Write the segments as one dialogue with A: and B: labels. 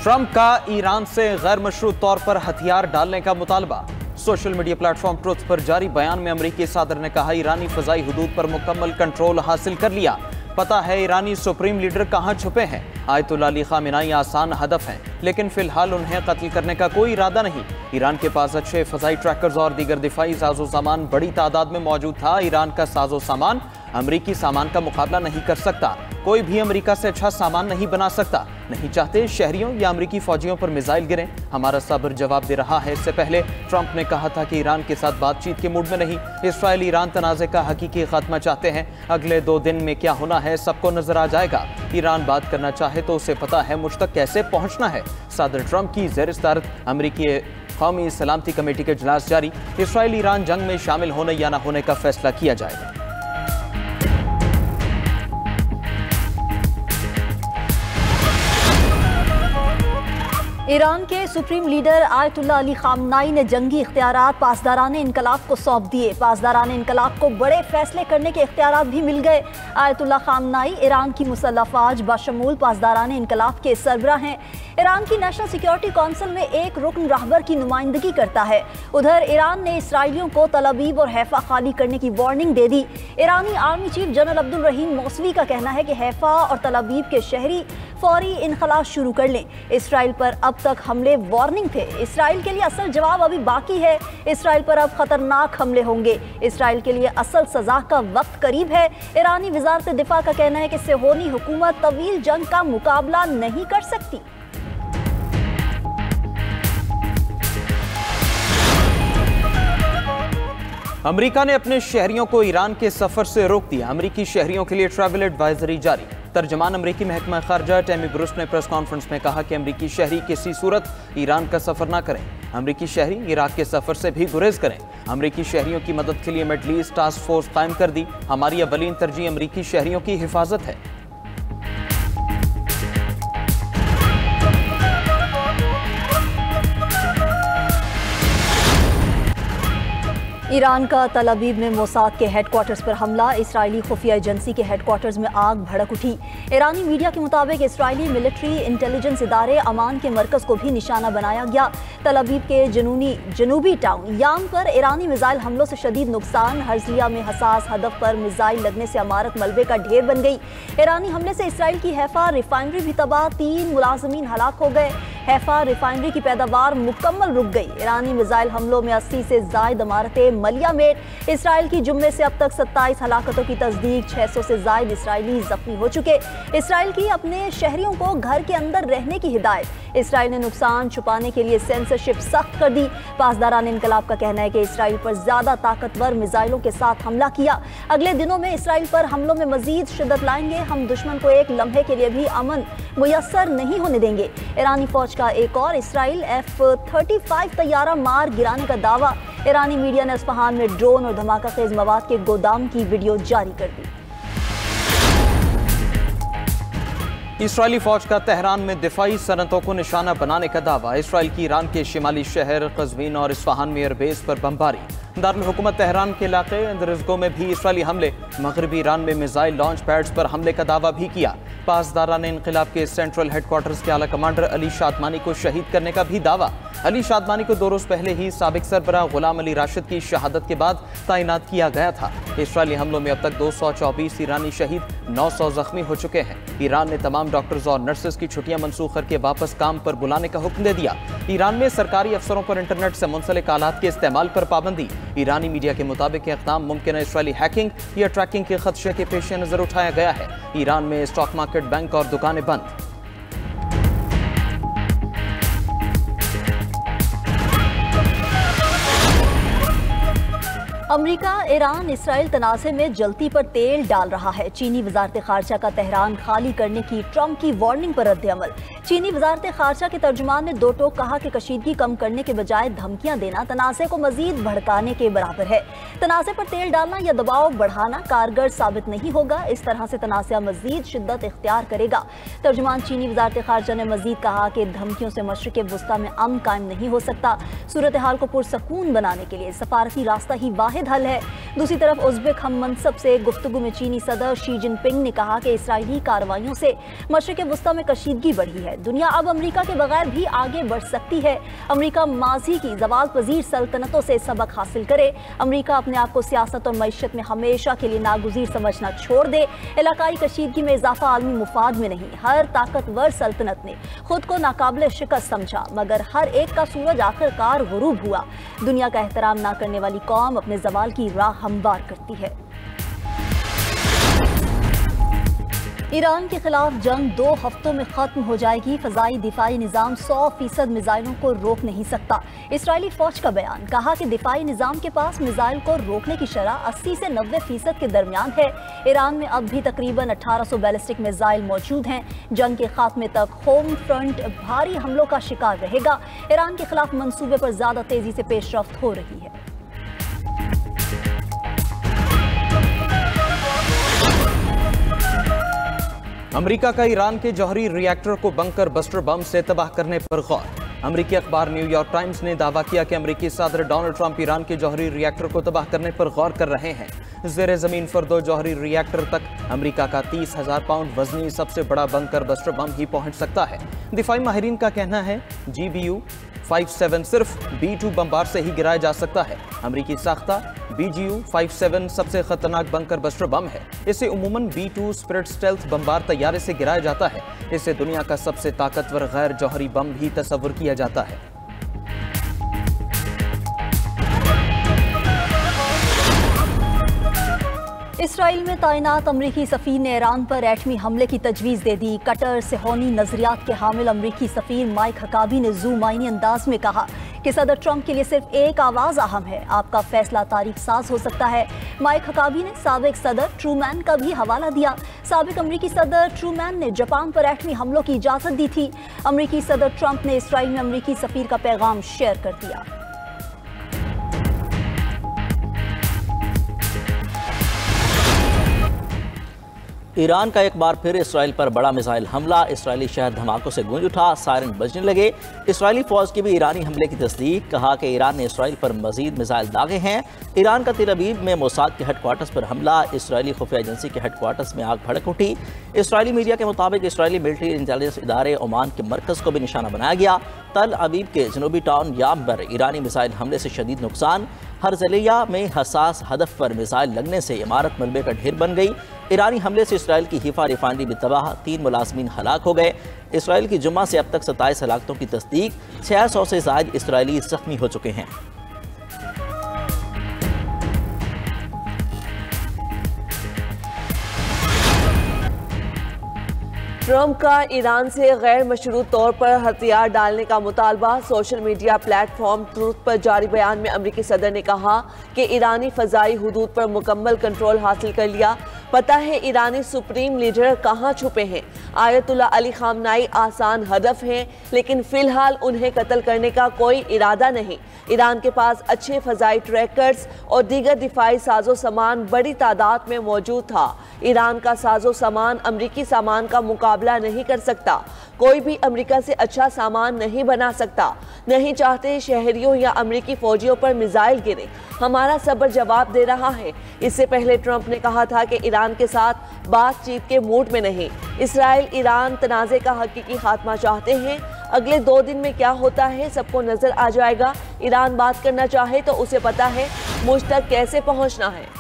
A: Trump का Iran से गैर मशरूत तौर पर हथियार डालने का मुतालबा। सोशल मीडिया प्लेटफॉर्म ट्रुथ पर जारी बयान में अमेरिकी सदर ने कहा, ईरानी फजाई हुदूद पर मुकम्मल कंट्रोल हासिल कर लिया। पता है ईरानी सुप्रीम लीडर कहां छुपे हैं। आयतुल्लाह अली खामेनी आसान हदफ हैं, लेकिन फिलहाल उन्हें कत्ल करने का कोई इरादा नहीं। ईरान के पास अच्छे फजाई ट्रैकर्स और दीगर दिफाई साजो सामान बड़ी तादाद में मौजूद था। ईरान का साजो सामान अमरीकी सामान का मुकाबला नहीं कर सकता। कोई भी अमेरिका से अच्छा सामान नहीं बना सकता। नहीं चाहते शहरियों या अमरीकी फौजियों पर मिसाइल गिरें। हमारा सब्र जवाब दे रहा है। इससे पहले ट्रंप ने कहा था कि ईरान के साथ बातचीत के मूड में नहीं। इसराइल ईरान तनाज़े का हकीकी खात्मा चाहते हैं। अगले 2 दिन में क्या होना है सबको नजर आ जाएगा। ईरान बात करना चाहे तो उसे पता है मुझ तक कैसे पहुंचना है। सदर ट्रंप की ज़ेर सदारत अमरीकी कौमी सलामती कमेटी के इजलास जारी। इसराइल ईरान जंग में शामिल होने या न होने का फैसला किया जाएगा।
B: ईरान के supreme leader Ayatollah Ali Khamenei ने जंगी इख्तियारात पासदारान इनकलाब को सौंप दिए। पासदारान इनकलाब को बड़े फैसले करने के इख्तियारात भी मिल गए। आयतुल्लाह खामेनी ईरान की मुसल्लह फ़ौज बशमूल पासदारान इनकलाब के सरबराह हैं। ईरान की नेशनल सिक्योरिटी काउंसिल में एक रुकन रहबर की नुमाइंदगी करता है। उधर ईरान ने इसराइलियों को तल अवीव और हैफा खाली करने की वार्निंग दे दी। ईरानी आर्मी चीफ जनरल अब्दुल रहीम मौसवी का कहना है कि हैफा और तल अवीव के शहरी फौरी इनखला शुरू कर लें। इसराइल पर अब तक हमले वार्निंग थे। इसराइल के लिए असल जवाब अभी बाकी है। इसराइल पर अब खतरनाक हमले होंगे। इसराइल के लिए असल सजा का वक्त करीब है। ईरानी वजारत दिफा का कहना है कि सिहोनी हुकूमत तवील जंग का मुकाबला नहीं कर सकती।
A: अमेरिका ने अपने शहरियों को ईरान के सफर से रोक दिया। अमेरिकी शहरियों के लिए ट्रैवल एडवाइजरी जारी। तर्जमान अमेरिकी महकमा खारजा टैमी ब्रूस ने प्रेस कॉन्फ्रेंस में कहा कि अमेरिकी शहरी किसी सूरत ईरान का सफर ना करें। अमेरिकी शहरी इराक के सफर से भी गुरेज करें। अमेरिकी शहरियों की मदद के लिए मिडल ईस्ट टास्क फोर्स कायम कर दी। हमारी अवलीन तरजीह अमेरिकी शहरियों की हिफाजत है।
B: ईरान का तल अवीव में मोसाद के हेडक्वार्टर्स पर हमला। इसराइली खुफिया एजेंसी के हेडक्वार्टर्स में आग भड़क उठी। ईरानी मीडिया के मुताबिक इसराइली मिलिट्री इंटेलिजेंस इदारे अमान के मरकज को भी निशाना बनाया गया। तल अवीव के जनूबी टाउन याम पर ईरानी मिसाइल हमलों से शदीद नुकसान। हर्जलिया में हसास हदफ पर मिसाइल लगने से इमारत मलबे का ढेर बन गई। ईरानी हमले से इसराइल की हैफा रिफाइनरी भी तबाह। 3 मुलाजमीन हलाक हो गए। हैफा रिफाइनरी की पैदावार मुकम्मल रुक गई। ईरानी मिसाइल हमलों में 80 से जायद इमारतें मलिया मेट। इसराइल की जुम्मे से अब तक 27 हलाकतों की तस्दीक। 600 से जायद इसराइली जख्मी हो चुके। इसराइल की अपने शहरियों को घर के अंदर रहने की हिदायत। इसराइल ने नुकसान छुपाने के लिए सेंसरशिप सख्त कर दी। पासदारान इनकलाब का कहना है कि इसराइल पर ज्यादा ताकतवर मिसाइलों के साथ हमला किया। अगले दिनों में इसराइल पर हमलों में मजीद शिद्दत लाएंगे। हम दुश्मन को एक लम्हे के लिए भी अमन मुयस्सर नहीं होने देंगे। ईरानी फौज का एक और इसराइल F-35 तैयारा मार गिराने का दावा। ईरानी मीडिया ने इस्फहान में ड्रोन और धमाका खेज मवाद के गोदाम की वीडियो जारी कर दी।
A: इसराइली फौज का तेहरान में दिफाई सनतों को निशाना बनाने का दावा। इसराइल की ईरान के शिमाली शहर कज़वीन और इस्फहान में एयरबेस पर बमबारी। दारुल हुकूमत तेहरान के इलाके अंदरज़गो में भी इसराइली हमले। मगरबी ईरान में मिसाइल लॉन्च पैड्स पर हमले का दावा भी किया। पासदारान इनक़िलाब के सेंट्रल हेडक्वार्टर्स के आला कमांडर अली शादमानी को शहीद करने का भी दावा। अली शादमानी को 2 रोज़ पहले ही साबिक सरबराह गुलाम अली राशिद की शहादत के बाद तैनात किया गया था। इसराइली हमलों में अब तक 224 ईरानी शहीद, 900 जख्मी हो चुके हैं। ईरान ने तमाम डॉक्टर्स और नर्सेज की छुट्टियां मनसूख करके वापस काम पर बुलाने का हुक्म दे दिया। ईरान में सरकारी अफसरों पर इंटरनेट से मुंसलिक आलात के इस्तेमाल पर पाबंदी। ईरानी मीडिया के मुताबिक इक़दाम मुमकिन इसराइली हैकिंग या ट्रैकिंग के खदशे के पेश नज़र उठाया गया है। ईरान में स्टॉक मार्केट, बैंक और दुकानें बंद।
B: अमेरिका ईरान इसराइल तनाज़े में जल्दी पर तेल डाल रहा है। चीनी वजारत खारजा का तेहरान खाली करने की ट्रंप की वार्निंग पर रद्द-ए-अमल। चीनी वजारत खारजा के तर्जुमान ने 2 टोक कहा कि कशीदगी कम करने के बजाय धमकियां देना तनाज़े को मजीद भड़काने के बराबर है। तनाज़े पर तेल डालना या दबाव बढ़ाना कारगर साबित नहीं होगा। इस तरह से तनाज़ा मजीद शिद्दत इख्तियार करेगा। तर्जुमान चीनी वजारत खारजा ने मजीद कहा कि धमकियों से मशरिक़ वुस्ता में अमन कायम नहीं हो सकता। सूरत हाल को पुरसकून बनाने के लिए सफारती रास्ता ही वाहिद जायद हल है। दूसरी तरफ उज़्बेक हम मनसब से गुफ्तगू में चीनी सदर शी जिनपिंग ने कहा कि इसराइली कार्रवाइयों से मशरिक़ वस्ता में कशीदगी बढ़ी है। दुनिया अब अमरीका के बगैर भी आगे बढ़ सकती है। अमरीका माजी की ज़वाल पजीर सल्तनतों से सबक हासिल करे। अमरीका अपने आप को सियासत और मईशत में हमेशा के लिए नागुज़ीर समझना छोड़ दे। इलाकाई कशीदगी में इजाफा आलमी मुफाद में नहीं। हर ताकतवर सल्तनत ने खुद को नाकाबिल शिकस्त समझा, मगर हर एक का सूरज आखिरकार गुरूब हुआ। दुनिया का एहतराम ना करने वाली कौम अपने ज़वाल की राह हमवार करती है। ईरान के खिलाफ जंग 2 हफ्तों में खत्म हो जाएगी। फजाई दिफाई निज़ाम 100% मिसाइलों को रोक नहीं सकता। इसराइली फौज का बयान, कहा कि दिफाई निज़ाम के पास मिसाइल को रोकने की शरह 80 से 90% के दरमियान है। ईरान में अब भी तकरीबन 1800 बैलिस्टिक मिसाइल मौजूद हैं। जंग के खात्मे तक होम फ्रंट भारी हमलों का शिकार रहेगा। ईरान के खिलाफ मंसूबे पर ज्यादा तेजी से पेशरफ्त हो रही है।
A: अमेरिका का ईरान के जौहरी रिएक्टर को बंकर बस्टर बम से तबाह करने पर गौर। अमेरिकी अखबार न्यूयॉर्क टाइम्स ने दावा किया कि अमेरिकी सदर डोनाल्ड ट्रंप ईरान के जौहरी रिएक्टर को तबाह करने पर गौर कर रहे हैं। ज़ेरे ज़मीन फर्दो जौहरी रिएक्टर तक अमेरिका का 30,000 पाउंड वजनी सबसे बड़ा बंकर बस्टर बम ही पहुंच सकता है। दिफाई माहिरीन का कहना है GBU-57 सिर्फ B-2 बमबार से ही गिराया जा सकता है। अमेरिकी साख्ता BGU-57 सबसे खतरनाक बंकर बस्टर बम है। इसे उमूमन B-2 स्पिरिट स्टेल्थ बमबार तैयारे से गिराया जाता है। इसे दुनिया का सबसे ताकतवर गैर जौहरी बम भी तस्वुर किया जाता है।
B: इसराइल में तैनात अमरीकी सफ़ीर ने ईरान पर एटमी हमले की तजवीज़ दे दी। कटर सेहोनी नजरियात के हामिल अमरीकी सफ़ीर माइक हकाबी ने ज़ूमाइनी अंदाज में कहा कि सदर ट्रंप के लिए सिर्फ एक आवाज़ अहम है, आपका फैसला तारीख साज हो सकता है। माइक हकाबी ने साबिक सदर ट्रूमैन का भी हवाला दिया। साबिक अमरीकी सदर ट्रूमैन ने जापान पर एटमी हमलों की इजाज़त दी थी। अमरीकी सदर ट्रंप ने इसराइल में अमरीकी सफ़ीर का पैगाम शेयर कर दिया।
C: ईरान का एक बार फिर इसराइल पर बड़ा मिसाइल हमला। इसराइली शहर धमाकों से गूंज उठा, सायरन बजने लगे। इसराइली फौज की भी ईरानी हमले की तस्दीक, कहा कि ईरान ने इसराइल पर मजीद मिसाइल दागे हैं। ईरान का तेल अवीव में मोसाद के हेडक्वार्टर्स पर हमला। इसराइली खुफिया एजेंसी के हेडक्वार्टर्स में आग भड़क उठी। इसराइली मीडिया के मुताबिक इसराइली मिलिट्री इंटेलिजेंस इदारे ओमान के मरकज़ को भी निशाना बनाया गया। तल अवीव के जनूबी टाउन याम पर ईरानी मिसाइल हमले से शदीद नुकसान। हरजलिया में हसास हदफ पर मिसाइल लगने से इमारत मलबे का ढेर बन गई। ईरानी हमले से इसराइल की हिफा रिफाइनरी भी तबाह, 3 मुलाजमीन हलाक हो गए। इसराइल की जुम्मा से अब तक 27 हलाकतों की तस्दीक, 600 से ज़ायद इसराइली जख्मी हो चुके हैं।
D: ट्रंप का ईरान से गैर मशरूत तौर पर हथियार डालने का मुतालबा। सोशल मीडिया प्लेटफॉर्म ट्रूथ पर जारी बयान में अमरीकी सदर ने कहा कि ईरानी फ़ज़ाई हुदूद पर मुकम्मल कंट्रोल हासिल कर लिया। पता है ईरानी सुप्रीम लीडर कहाँ छुपे हैं। आयतुल्ला अली खामनाई आसान हदफ हैं, लेकिन फ़िलहाल उन्हें कत्ल करने का कोई इरादा नहीं। ईरान के पास अच्छे फ़ज़ाई ट्रैकर्स और दीगर दिफाई साजो सामान बड़ी तादाद में मौजूद था। ईरान का साजो सामान अमरीकी सामान का मुकाबला नहीं कर सकता। कोई भी अमेरिका से अच्छा सामान नहीं बना सकता। नहीं चाहते शहरियों या अमेरिकी फौजियों पर मिसाइल गिरे। हमारा सब्र जवाब दे रहा है। इससे पहले ट्रंप ने कहा था कि ईरान के साथ बातचीत के मूड में नहीं। इसराइल ईरान तनाज़े का हकीकी खात्मा चाहते हैं। अगले 2 दिन में क्या होता है सबको नजर आ जाएगा। ईरान बात करना चाहे तो उसे पता है मुझ तक कैसे पहुंचना है।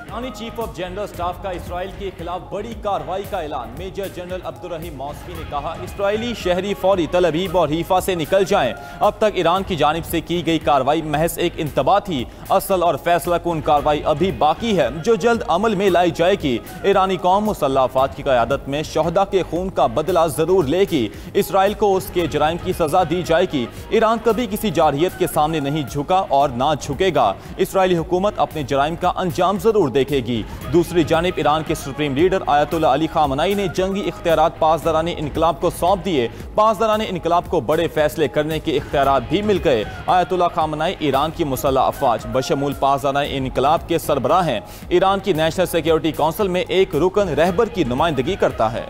E: ईरानी चीफ ऑफ जनरल स्टाफ का इसराइल के खिलाफ बड़ी कार्रवाई का ऐलान। मेजर जनरल अब्दुर्रहीम मौसवी ने कहा, इसराइली शहरी फौरी तल अवीव और हीफा से निकल जाएं। अब तक ईरान की जानिब से की गई कार्रवाई महज एक इंतबा थी। असल और फैसला कुन कार्रवाई अभी बाकी है, जो जल्द अमल में लाई जाएगी। ईरानी कौम मुसल्लह अफवाज की क़यादत में शहदा के खून का बदला जरूर लेगी। इसराइल को उसके जराइम की सजा दी जाएगी। ईरान कभी किसी जारहियत के सामने नहीं झुका और ना झुकेगा। इसराइली हुकूमत अपने जराइम का अंजाम जरूर देखेगी। दूसरी जानिब ईरान के सुप्रीम लीडर आयतुल्ला अली खामनाई ने जंगी इख्तियारात पासदाराने इनकलाब को सौंप दिए। पासदाराने इनकलाब को बड़े फैसले करने के इख्तियारात भी मिल गए। आयतुल्ला खामनाई ईरान की मुसल्लह अफवाज बशमूल पासदाराने इनकलाब के सरबराह हैं। ईरान की नेशनल सिक्योरिटी काउंसिल में एक रुकन रहबर की नुमाइंदगी करता है।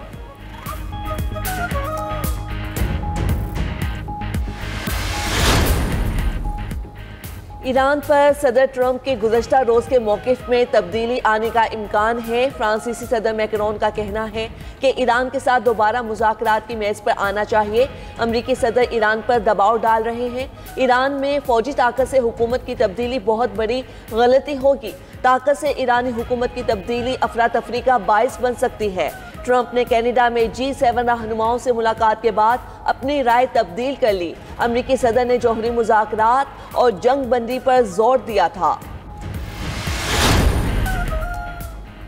D: ईरान पर सदर ट्रंप के गुज़श्ता रोज़ के मौक़िफ़ में तब्दीली आने का इम्कान है। फ्रांसीसी सदर मैक्रोन का कहना है कि ईरान के साथ दोबारा मुज़ाकरात की मेज़ पर आना चाहिए। अमरीकी सदर ईरान पर दबाव डाल रहे हैं। ईरान में फ़ौजी ताकत से हुकूमत की तब्दीली बहुत बड़ी गलती होगी। ताकत से ईरानी हुकूमत की तब्दीली अफरा तफरी का बाइस बन सकती है। ट्रंप ने कनाडा में G7 रहनुमाओं से मुलाकात के बाद अपनी राय तब्दील कर ली। अमरीकी सदर ने जौहरी मुज़ाकरात और जंग बंदी पर जोर दिया था।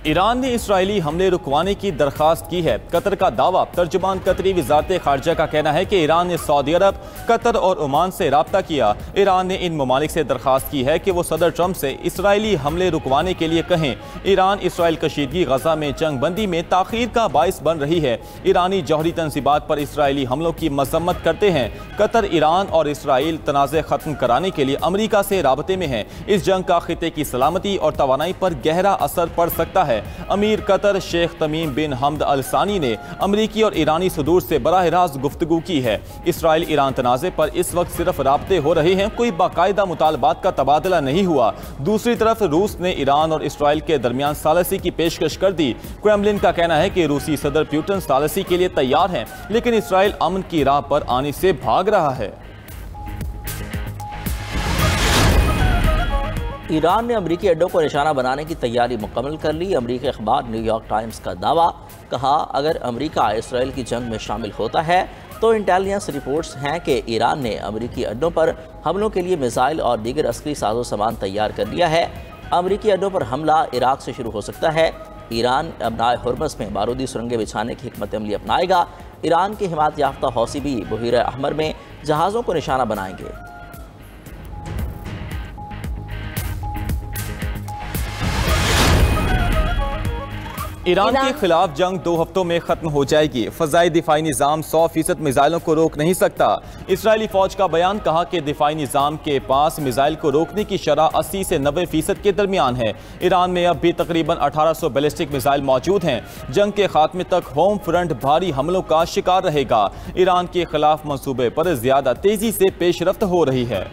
E: ईरान ने इसराइली हमले रुकवाने की दरख्वास्त की है। कतर का दावा। तर्जुमान कतरी वजारत खारजा का कहना है कि ईरान ने सऊदी अरब, कतर और ओमान से रब्ता किया। ईरान ने इन ममालिक से दरख्वास्त की है कि वो सदर ट्रंप से इसराइली हमले रुकवाने के लिए कहें। ईरान इसराइल कशीदगी गजा में जंग बंदी में ताखीर का बाइस बन रही है। ईरानी जौहरी तनसीबात पर इसराइली हमलों की मजम्मत करते हैं। कतर, ईरान और इसराइल तनाज़े ख़त्म कराने के लिए अमरीका से राबते में है। इस जंग का खिते की सलामती और तवानाई पर गहरा असर पड़ सकता है। अमीर कतर शेख तमीम बिन हमद अल सानी ने अमरीकी और ईरानी सदूर से बराह रास्त गुफ्तगू की है। इसराइल ईरान तनाज़े पर इस वक्त सिर्फ राब्ते हो रहे हैं, कोई बाकायदा मुतालबात का तबादला नहीं हुआ। दूसरी तरफ रूस ने ईरान और इसराइल के दरमियान सालसी की पेशकश कर दी। क्रेमलिन का कहना है कि रूसी सदर पुतिन सालसी के लिए तैयार हैं, लेकिन इसराइल अमन की राह पर आने से भाग रहा है।
C: ईरान ने अमरीकी अड्डों को निशाना बनाने की तैयारी मुकम्मल कर ली। अमरीकी अखबार न्यूयॉर्क टाइम्स का दावा। कहा, अगर अमरीका इसराइल की जंग में शामिल होता है तो इंटेलिजेंस रिपोर्ट्स हैं कि ईरान ने अमरीकी अड्डों पर हमलों के लिए मिसाइल और दीगर अस्करी साजो सामान तैयार कर लिया है। अमरीकी अड्डों पर हमला इराक से शुरू हो सकता है। ईरान अबनाए हुर्मस में बारूदी सुरंगें बिछाने की हिकमत अमली अपनाएगा। ईरान के हिमायत याफ्ता हौसी भी बहीर अहमर में जहाज़ों को निशाना बनाएंगे।
E: ईरान के खिलाफ जंग 2 हफ्तों में खत्म हो जाएगी। फ़ज़ाई दिफाई निज़ाम 100% मिसाइलों को रोक नहीं सकता। इसराइली फ़ौज का बयान। कहा कि दिफाई निज़ाम के पास मिसाइल को रोकने की शरह 80 से 90% के दरमियान है। ईरान में अब भी तकरीबन 1800 बैलिस्टिक मिसाइल मौजूद हैं। जंग के खात्मे तक होम फ्रंट भारी हमलों का शिकार रहेगा। ईरान के खिलाफ मंसूबे पर ज़्यादा तेज़ी से पेशरफ्त हो रही है।